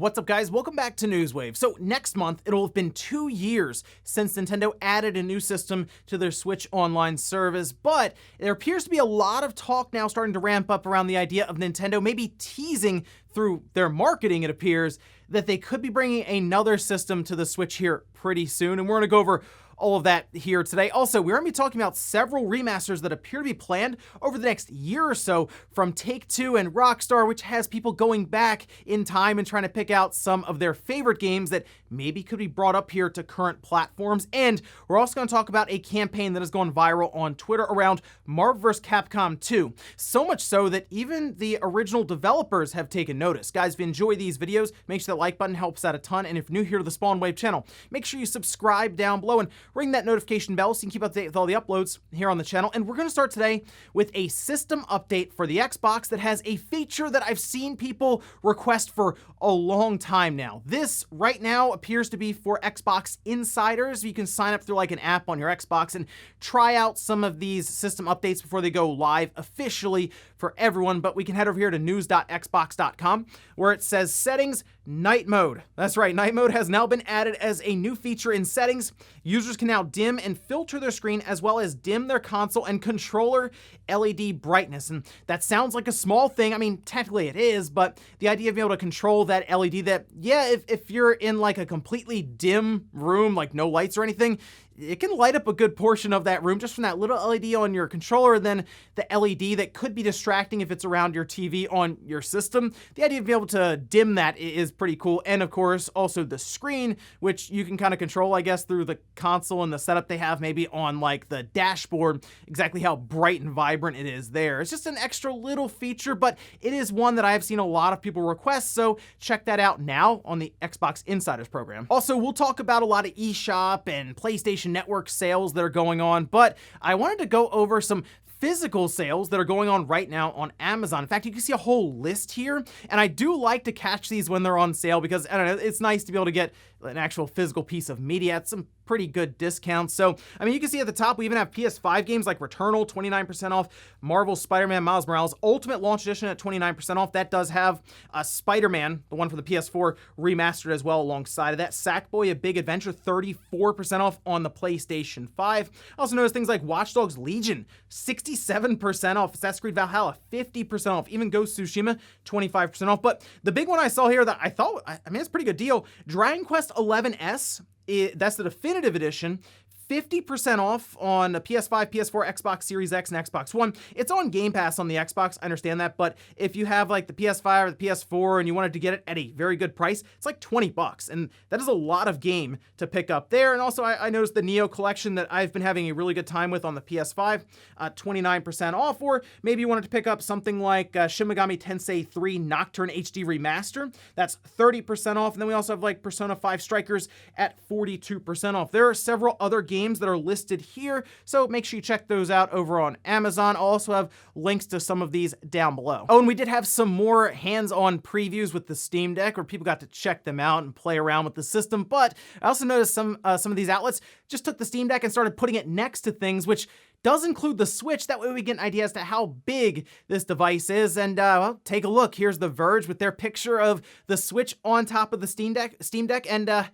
What's up, guys? Welcome back to Newswave. So next month, it'll have been 2 years since Nintendo added a new system to their Switch Online service, but there appears to be a lot of talk now starting to ramp up around the idea of Nintendo maybe teasing through their marketing, it appears, that they could be bringing another system to the Switch here pretty soon, and we're going to go over all of that here today. Also, we're going to be talking about several remasters that appear to be planned over the next year or so from Take-Two and Rockstar, which has people going back in time and trying to pick out some of their favorite games that maybe could be brought up here to current platforms. And we're also going to talk about a campaign that has gone viral on Twitter around Marvel vs. Capcom 2. So much so that even the original developers have taken notice. Guys, if you enjoy these videos, make sure that like button helps out a ton. And if you're new here to the Spawn Wave channel, make sure you subscribe down below and ring that notification bell so you can keep up to date with all the uploads here on the channel. And we're going to start today with a system update for the Xbox that has a feature that I've seen people request for a long time now. This right now appears to be for Xbox insiders. You can sign up through like an app on your Xbox and try out some of these system updates before they go live officially for everyone. But we can head over here to news.xbox.com where it says settings, night mode. That's right, night mode has now been added as a new feature in settings. Users can now dim and filter their screen as well as dim their console and controller LED brightness. And that sounds like a small thing. I mean, technically it is, but the idea of being able to control that LED that, yeah, if you're in like a completely dim room, like no lights or anything, it can light up a good portion of that room just from that little LED on your controller, and then the LED that could be distracting if it's around your TV on your system. The idea of being able to dim that is pretty cool. And of course, also the screen, which you can kind of control, I guess, through the console and the setup they have maybe on like the dashboard, exactly how bright and vibrant it is there. It's just an extra little feature, but it is one that I have seen a lot of people request, so check that out now on the Xbox Insiders program. Also, we'll talk about a lot of eShop and PlayStation Network sales that are going on, but I wanted to go over some physical sales that are going on right now on Amazon. In fact, you can see a whole list here, and I do like to catch these when they're on sale because, I don't know, it's nice to be able to get an actual physical piece of media at some pretty good discounts. So, I mean, you can see at the top, we even have PS5 games like Returnal, 29% off, Marvel Spider-Man Miles Morales Ultimate Launch Edition at 29% off. That does have Spider-Man, the one for the PS4, remastered as well alongside of that. Sackboy: A Big Adventure, 34% off on the PlayStation 5. I also noticed things like Watch Dogs Legion, 67% off. Assassin's Creed Valhalla, 50% off. Even Ghost of Tsushima, 25% off. But the big one I saw here that I thought, I mean, it's a pretty good deal. Dragon Quest 11S, that's the definitive edition, 50% off on a PS5, PS4, Xbox Series X, and Xbox One. It's on Game Pass on the Xbox, I understand that, but if you have like the PS5 or the PS4 and you wanted to get it at a very good price, it's like $20, and that is a lot of game to pick up there. And also, I noticed the Neo Collection that I've been having a really good time with on the PS5, 29% off, or maybe you wanted to pick up something like Shin Megami Tensei 3 Nocturne HD Remaster, that's 30% off, and then we also have like Persona 5 Strikers at 42% off. There are several other games that are listed here, so make sure you check those out over on Amazon. I'll also have links to some of these down below. Oh, and we did have some more hands-on previews with the Steam Deck where people got to check them out and play around with the system, but I also noticed some of these outlets just took the Steam Deck and started putting it next to things, which does include the Switch. That way we get an idea as to how big this device is. And well, take a look. Here's The Verge with their picture of the Switch on top of the Steam Deck, and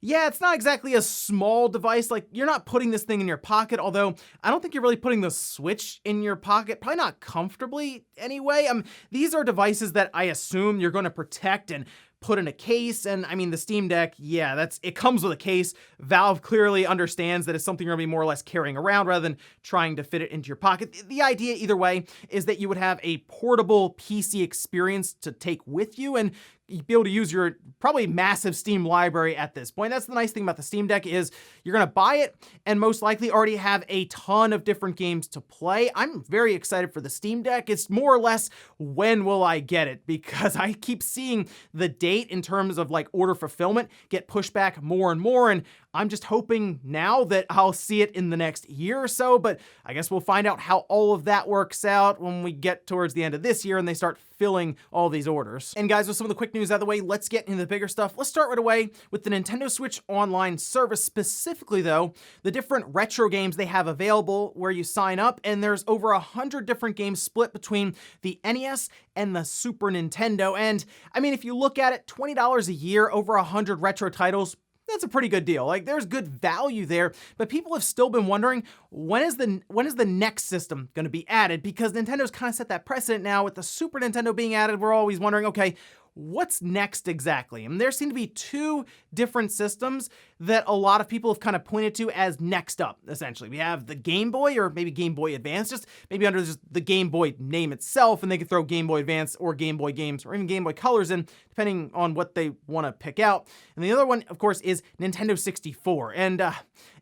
yeah, it's not exactly a small device. Like, you're not putting this thing in your pocket, although I don't think you're really putting the Switch in your pocket, probably not comfortably anyway. These are devices that I assume you're going to protect and put in a case, and I mean, the Steam Deck, yeah, it comes with a case. Valve clearly understands that it's something you're gonna be more or less carrying around rather than trying to fit it into your pocket. The idea, either way, is that you would have a portable PC experience to take with you, and you'd be able to use your probably massive Steam library at this point. That's the nice thing about the Steam Deck is you're gonna buy it and most likely already have a ton of different games to play. I'm very excited for the Steam Deck. It's more or less, when will I get it? Because I keep seeing the date in terms of like order fulfillment get pushed back more and more, and I'm just hoping now that I'll see it in the next year or so, but I guess we'll find out how all of that works out when we get towards the end of this year and they start filling all these orders. And guys, with some of the quick news out of the way, let's get into the bigger stuff. Let's start right away with the Nintendo Switch Online service, specifically though, the different retro games they have available where you sign up, and there's over 100 different games split between the NES and the Super Nintendo. And I mean, if you look at it, $20 a year, over 100 retro titles, that's a pretty good deal. Like, there's good value there, but people have still been wondering, when is the next system going to be added? Because Nintendo's kind of set that precedent now with the Super Nintendo being added. We're always wondering, okay, what's next exactly? And there seem to be two different systems that a lot of people have kind of pointed to as next up, essentially. We have the Game Boy, or maybe Game Boy Advance, just maybe under just the Game Boy name itself, and they could throw Game Boy Advance or Game Boy games or even Game Boy Colors in, depending on what they want to pick out. And the other one, of course, is Nintendo 64. And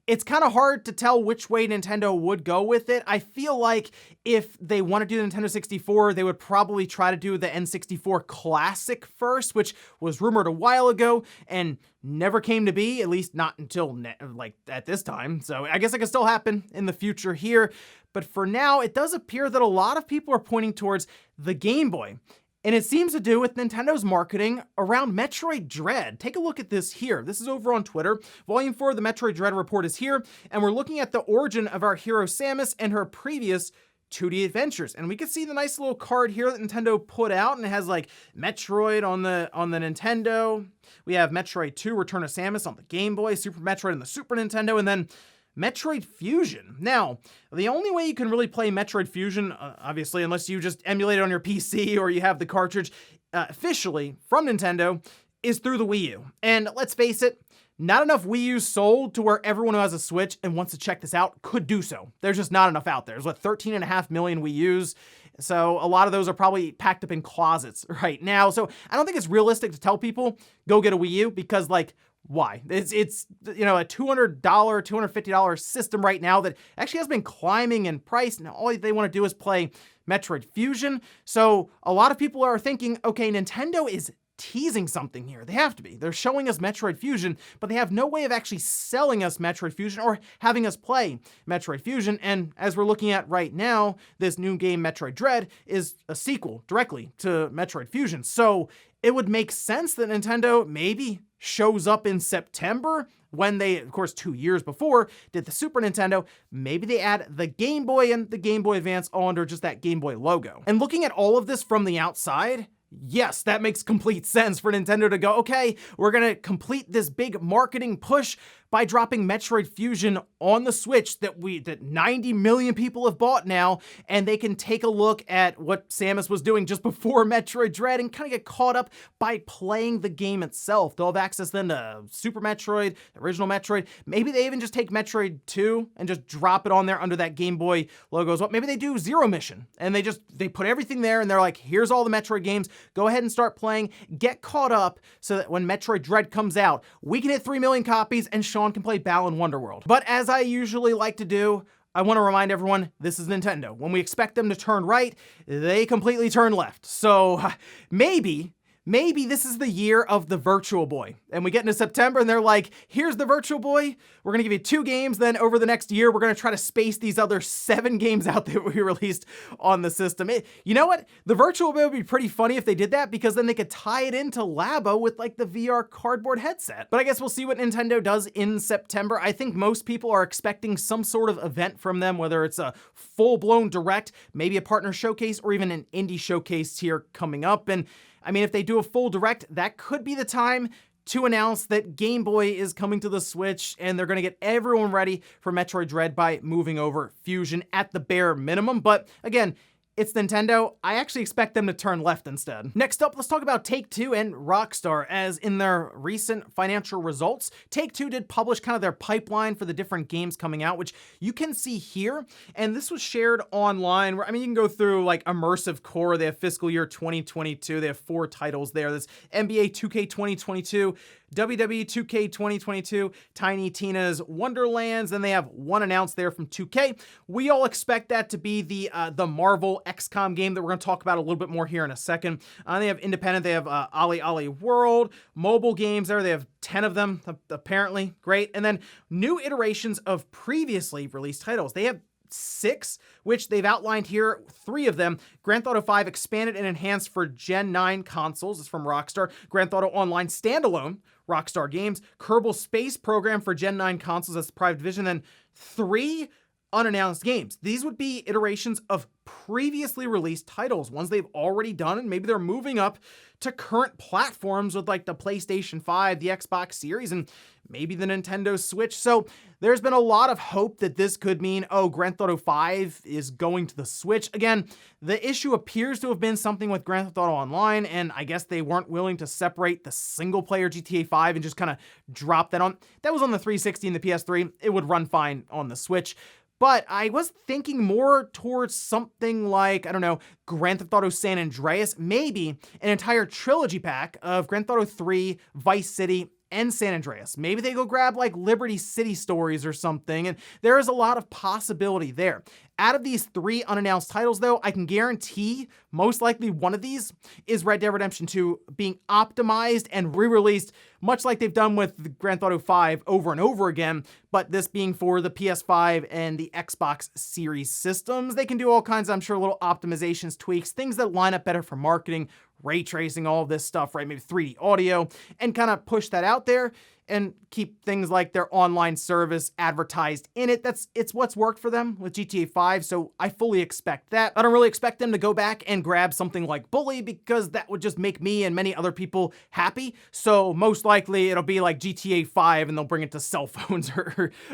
it's kind of hard to tell which way Nintendo would go with it. I feel like if they want to do the Nintendo 64, they would probably try to do the N64 Classic first, which was rumored a while ago and never came to be, at least not until like at this time. So I guess it could still happen in the future here. But for now, it does appear that a lot of people are pointing towards the Game Boy. And it seems to do with Nintendo's marketing around Metroid Dread. Take a look at this here. This is over on Twitter. Volume 4 of the Metroid Dread report is here, and we're looking at the origin of our hero Samus and her previous 2D adventures. And we can see the nice little card here that Nintendo put out, and it has like Metroid on the Nintendo. We have Metroid 2, Return of Samus on the Game Boy, Super Metroid on the Super Nintendo, and then Metroid Fusion. Now, the only way you can really play Metroid Fusion, obviously, unless you just emulate it on your PC or you have the cartridge officially from Nintendo, is through the Wii U. And let's face it, not enough Wii U's sold to where everyone who has a Switch and wants to check this out could do so. There's just not enough out there. There's 13.5 million Wii U's. So a lot of those are probably packed up in closets right now. So I don't think it's realistic to tell people, go get a Wii U, because like, why? It's you know, a $200, $250 system right now that actually has been climbing in price, and all they want to do is play Metroid Fusion. So a lot of people are thinking, okay, Nintendo is teasing something here. They have to be. They're showing us Metroid Fusion, but they have no way of actually selling us Metroid Fusion or having us play Metroid Fusion. And as we're looking at right now, this new game, Metroid Dread, is a sequel directly to Metroid Fusion. So it would make sense that Nintendo maybe shows up in September, when they, of course, 2 years before did the Super Nintendo. Maybe they add the Game Boy and the Game Boy Advance all under just that Game Boy logo. And looking at all of this from the outside, yes, that makes complete sense for Nintendo to go, okay, we're gonna complete this big marketing push by dropping Metroid Fusion on the Switch that 90 million people have bought now, and they can take a look at what Samus was doing just before Metroid Dread and kind of get caught up by playing the game itself. They'll have access then to Super Metroid, the original Metroid. Maybe they even just take Metroid 2 and just drop it on there under that Game Boy logo as well. Maybe they do Zero Mission and they put everything there and they're like, here's all the Metroid games, go ahead and start playing, get caught up so that when Metroid Dread comes out, we can hit 3 million copies and Sean can play Balan Wonderworld. But as I usually like to do, I want to remind everyone, this is Nintendo. When we expect them to turn right, they completely turn left. So maybe this is the year of the Virtual Boy. And we get into September and they're like, here's the Virtual Boy. We're going to give you 2 games. Then over the next year, we're going to try to space these other 7 games out that we released on the system. You know what? The Virtual Boy would be pretty funny if they did that, because then they could tie it into Labo with like the VR cardboard headset. But I guess we'll see what Nintendo does in September. I think most people are expecting some sort of event from them, whether it's a full-blown direct, maybe a partner showcase, or even an indie showcase here coming up. And I mean, if they do a full direct, that could be the time to announce that Game Boy is coming to the Switch, and they're going to get everyone ready for Metroid Dread by moving over Fusion at the bare minimum. But again, it's Nintendo. I actually expect them to turn left instead. Next up, let's talk about Take-Two and Rockstar, as in their recent financial results, Take-Two did publish kind of their pipeline for the different games coming out, which you can see here. And this was shared online. I mean, you can go through like Immersive Core. They have fiscal year 2022. They have 4 titles there. There's NBA 2K 2022, WWE 2K 2022, Tiny Tina's Wonderlands, then they have one announced there from 2K. We all expect that to be the Marvel XCOM game that we're going to talk about a little bit more here in a second. They have independent, they have Ali Ali World, mobile games there, they have 10 of them, apparently, great. And then new iterations of previously released titles. They have 6, which they've outlined here, 3 of them. Grand Theft Auto 5 expanded and enhanced for Gen 9 consoles. It's from Rockstar. Grand Theft Auto Online standalone, Rockstar Games. Kerbal Space Program for Gen 9 consoles, that's the private division. Then 3 unannounced games. These would be iterations of previously released titles, ones they've already done, and maybe they're moving up to current platforms with like the PlayStation 5, the Xbox Series, and maybe the Nintendo Switch. So there's been a lot of hope that this could mean, oh, Grand Theft Auto 5 is going to the Switch. Again, the issue appears to have been something with Grand Theft Auto Online, and I guess they weren't willing to separate the single-player GTA 5 and just kind of drop that on. That was on the 360 and the PS3. It would run fine on the Switch. But I was thinking more towards something like, I don't know, Grand Theft Auto San Andreas, maybe an entire trilogy pack of Grand Theft Auto 3, Vice City, and San Andreas. Maybe they go grab like Liberty City Stories or something, and there is a lot of possibility there. Out of these 3 unannounced titles, though, I can guarantee most likely one of these is Red Dead Redemption 2 being optimized and re-released, much like they've done with Grand Theft Auto 5 over and over again, but this being for the PS5 and the Xbox Series systems. They can do all kinds of, I'm sure, little optimizations, tweaks, things that line up better for marketing, ray tracing, all of this stuff, right? Maybe 3D audio, and kind of push that out there and keep things like their online service advertised in it. It's what's worked for them with GTA 5, so I fully expect that. I don't really expect them to go back and grab something like Bully, because that would just make me and many other people happy. So most likely it'll be like GTA 5 and they'll bring it to cell phones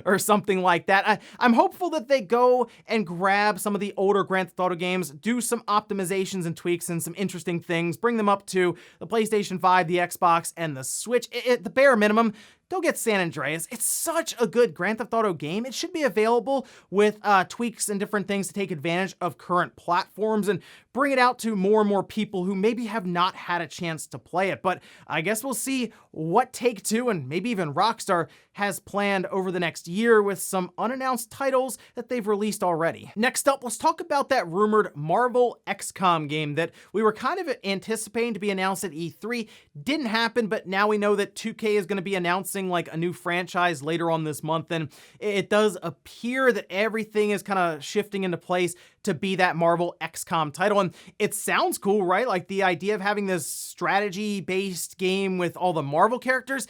or something like that. I'm hopeful that they go and grab some of the older Grand Theft Auto games, do some optimizations and tweaks and some interesting things, bring them up to the PlayStation 5, the Xbox, and the Switch. At the bare minimum, go get San Andreas. It's such a good Grand Theft Auto game. It should be available with tweaks and different things to take advantage of current platforms and bring it out to more and more people who maybe have not had a chance to play it. But I guess we'll see what Take-Two and maybe even Rockstar has planned over the next year with some unannounced titles that they've released already. Next up, let's talk about that rumored Marvel XCOM game that we were kind of anticipating to be announced at E3. Didn't happen, but now we know that 2K is going to be announcing like a new franchise later on this month, and it does appear that everything is kind of shifting into place to be that Marvel XCOM title. And it sounds cool, right? Like the idea of having this strategy-based game with all the Marvel characters,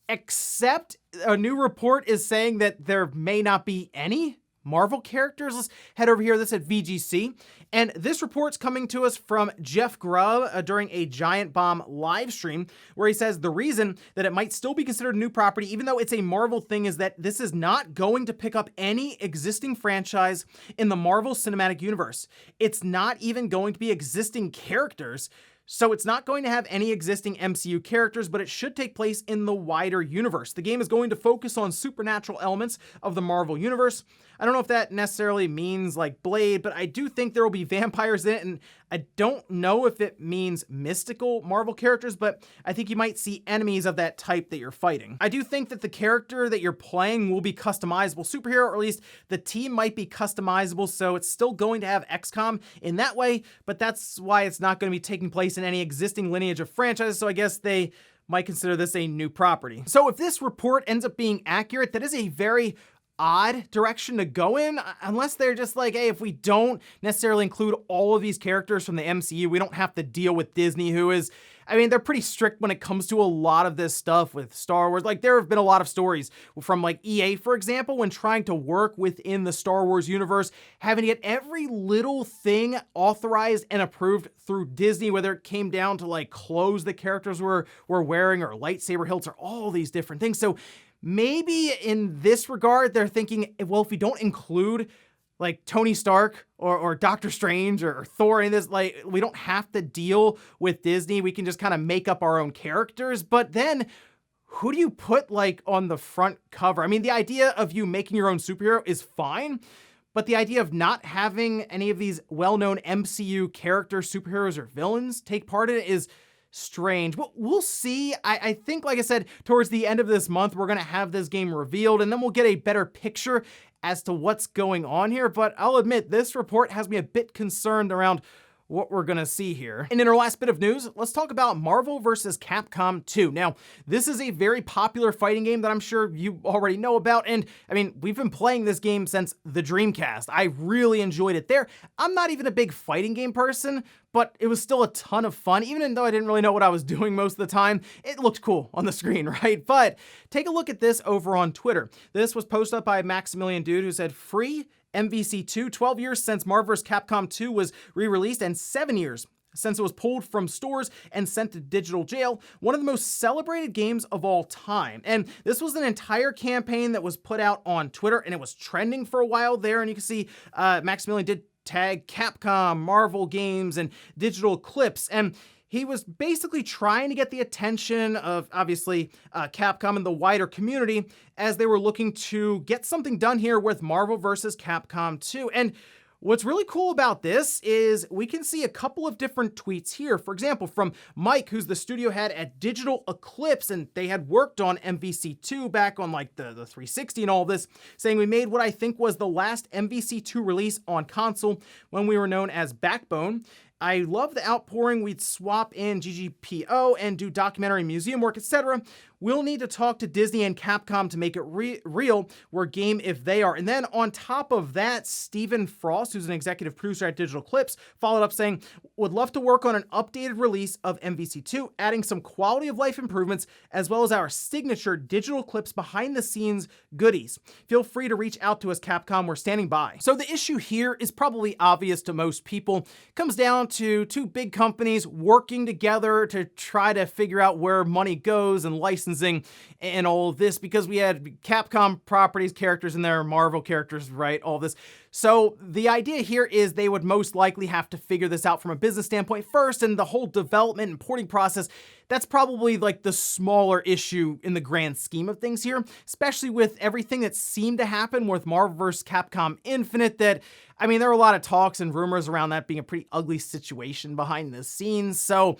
except a new report is saying that there may not be any Marvel characters. Let's head over here. This at VGC. And this report's coming to us from Jeff Grubb during a Giant Bomb live stream, where he says the reason that it might still be considered a new property, even though it's a Marvel thing, is that this is not going to pick up any existing franchise in the Marvel Cinematic Universe. It's not even going to be existing characters. So it's not going to have any existing MCU characters, but it should take place in the wider universe. The game is going to focus on supernatural elements of the Marvel universe. I don't know if that necessarily means like Blade, but I do think there will be vampires in it, and I don't know if it means mystical Marvel characters, but I think you might see enemies of that type that you're fighting. I do think that the character that you're playing will be customizable superhero, or at least the team might be customizable, so it's still going to have XCOM in that way, but that's why it's not going to be taking place in any existing lineage of franchises, so I guess they might consider this a new property. So if this report ends up being accurate, that is a very odd direction to go in, unless they're just like, hey, if we don't necessarily include all of these characters from the MCU, we don't have to deal with Disney, who is, I mean, they're pretty strict when it comes to a lot of this stuff with Star Wars. Like, there have been a lot of stories from like EA, for example, when trying to work within the Star Wars universe, having to get every little thing authorized and approved through Disney, whether it came down to like clothes the characters were wearing or lightsaber hilts or all these different things. So maybe in this regard, they're thinking, well, if we don't include like Tony Stark or Doctor Strange or Thor in this, like, we don't have to deal with Disney. We can just kind of make up our own characters. But then who do you put like on the front cover? I mean, the idea of you making your own superhero is fine, but the idea of not having any of these well-known MCU characters, superheroes, or villains take part in it is strange. We'll see. I think, like I said, towards the end of this month, we're going to have this game revealed, and then we'll get a better picture as to what's going on here. But I'll admit, this report has me a bit concerned around what we're gonna see here. And in our last bit of news, let's talk about Marvel vs. Capcom 2. Now, this is a very popular fighting game that I'm sure you already know about, and I mean, we've been playing this game since the Dreamcast. I really enjoyed it there. I'm not even a big fighting game person, but it was still a ton of fun, even though I didn't really know what I was doing most of the time. It looked cool on the screen, right? But take a look at this over on Twitter. This was posted up by Maximilian Dude, who said, "Free MVC2, 12 years since Marvel vs. Capcom 2 was re-released and 7 years since it was pulled from stores and sent to digital jail. One of the most celebrated games of all time." And this was an entire campaign that was put out on Twitter, and it was trending for a while there. And you can see Maximilian did tag Capcom, Marvel games, and digital clips. And he was basically trying to get the attention of, obviously, Capcom and the wider community as they were looking to get something done here with Marvel vs. Capcom 2. And what's really cool about this is we can see a couple of different tweets here. For example, from Mike, who's the studio head at Digital Eclipse, and they had worked on MVC2 back on like the 360 and all this, saying, "We made what I think was the last MVC2 release on console when we were known as Backbone. I love the outpouring. We'd swap in GGPO and do documentary museum work, etc. We'll need to talk to Disney and Capcom to make it real. We're game if they are." And then on top of that, Stephen Frost, who's an executive producer at Digital Clips, followed up saying, "Would love to work on an updated release of MVC2, adding some quality of life improvements, as well as our signature Digital Clips behind the scenes goodies. Feel free to reach out to us, Capcom. We're standing by." So the issue here is probably obvious to most people. It comes down to two big companies working together to try to figure out where money goes and licensing and all of this, because we had Capcom properties, characters in there, Marvel characters, right? All this. So the idea here is they would most likely have to figure this out from a business standpoint first, and the whole development and porting process, that's probably like the smaller issue in the grand scheme of things here, especially with everything that seemed to happen with Marvel vs. Capcom Infinite. That, I mean, there were a lot of talks and rumors around that being a pretty ugly situation behind the scenes. So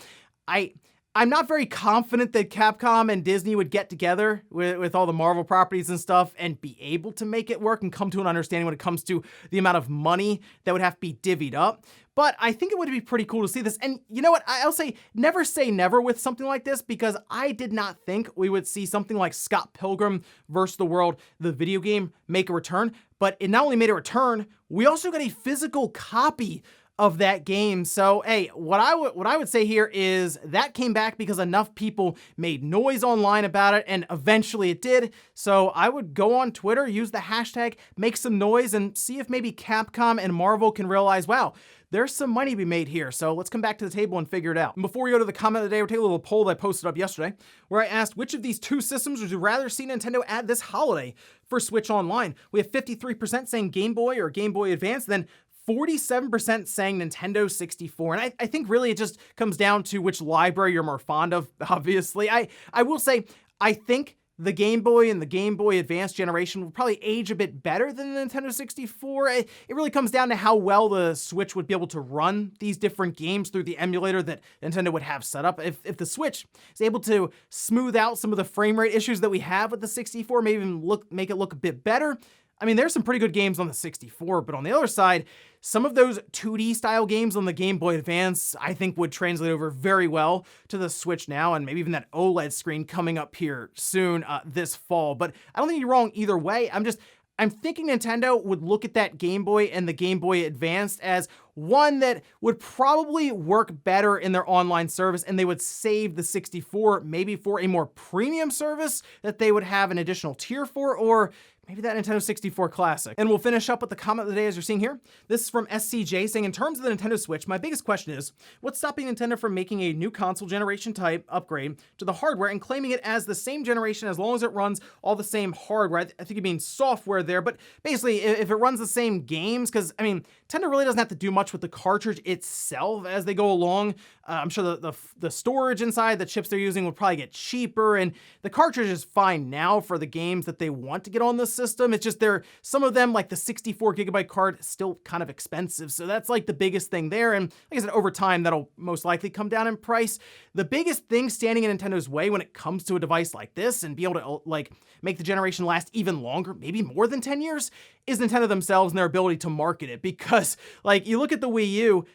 I'm not very confident that Capcom and Disney would get together with all the Marvel properties and stuff and be able to make it work and come to an understanding when it comes to the amount of money that would have to be divvied up. But I think it would be pretty cool to see this. And you know what? I'll say never with something like this, because I did not think we would see something like Scott Pilgrim vs. the World, the video game, make a return. But it not only made a return, we also got a physical copy of that game. So, hey, what I would say here is that came back because enough people made noise online about it, and eventually it did. So I would go on Twitter, use the hashtag, make some noise, and see if maybe Capcom and Marvel can realize, wow, there's some money to be made here. So let's come back to the table and figure it out. And before we go to the comment of the day, we'll take a little poll that I posted up yesterday, where I asked which of these two systems would you rather see Nintendo add this holiday for Switch Online. We have 53% saying Game Boy or Game Boy Advance, then 47% saying Nintendo 64. And I think really it just comes down to which library you're more fond of, obviously. I will say, I think the Game Boy and the Game Boy Advance generation will probably age a bit better than the Nintendo 64. It really comes down to how well the Switch would be able to run these different games through the emulator that Nintendo would have set up. If the Switch is able to smooth out some of the frame rate issues that we have with the 64, maybe even make it look a bit better. I mean, there's some pretty good games on the 64, but on the other side, some of those 2D style games on the Game Boy Advance, I think would translate over very well to the Switch now, and maybe even that OLED screen coming up here soon this fall. But I don't think you're wrong either way. I'm thinking Nintendo would look at that Game Boy and the Game Boy Advance as one that would probably work better in their online service, and they would save the 64 maybe for a more premium service that they would have an additional tier for, or maybe that Nintendo 64 Classic. And we'll finish up with the comment of the day as you're seeing here. This is from SCJ saying, in terms of the Nintendo Switch, my biggest question is, what's stopping Nintendo from making a new console generation type upgrade to the hardware and claiming it as the same generation as long as it runs all the same hardware? I think you mean software there, but basically if it runs the same games, because I mean, Nintendo really doesn't have to do much with the cartridge itself as they go along. I'm sure the storage inside, the chips they're using will probably get cheaper, and the cartridge is fine now for the games that they want to get on the system. It's just some of them, like the 64 gigabyte card, still kind of expensive. So that's like the biggest thing there. And like I said, over time, that'll most likely come down in price. The biggest thing standing in Nintendo's way when it comes to a device like this and be able to like make the generation last even longer, maybe more than 10 years, is Nintendo themselves and their ability to market it. Because like you look at the Wii U,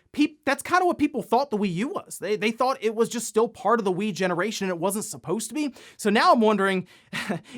that's kind of what people thought the Wii U was. They thought it was just still part of the Wii generation and it wasn't supposed to be. So now I'm wondering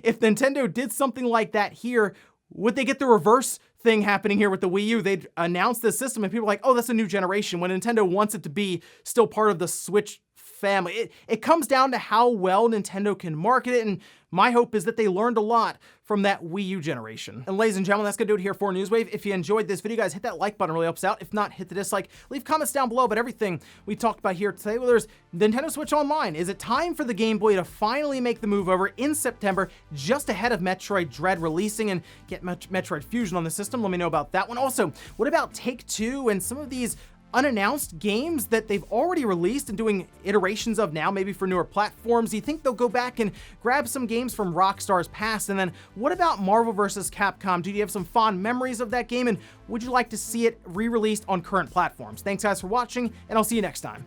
if Nintendo did something like that here, would they get the reverse thing happening here with the Wii U? They'd announce this system and people are like, oh, that's a new generation, when Nintendo wants it to be still part of the Switch family. It comes down to how well Nintendo can market it, and my hope is that they learned a lot from that Wii U generation. And ladies and gentlemen, that's gonna do it here for Newswave. If you enjoyed this video, guys, hit that like button, really helps out. If not, hit the dislike. Leave comments down below about everything we talked about here today. Well, there's Nintendo Switch Online. Is it time for the Game Boy to finally make the move over in September, just ahead of Metroid Dread releasing, and get Metroid Fusion on the system? Let me know about that one. Also, what about Take-Two and some of these unannounced games that they've already released and doing iterations of now, maybe for newer platforms? Do you think they'll go back and grab some games from Rockstar's past? And then what about Marvel vs. Capcom? Do you have some fond memories of that game, and would you like to see it re-released on current platforms? Thanks guys for watching, and I'll see you next time.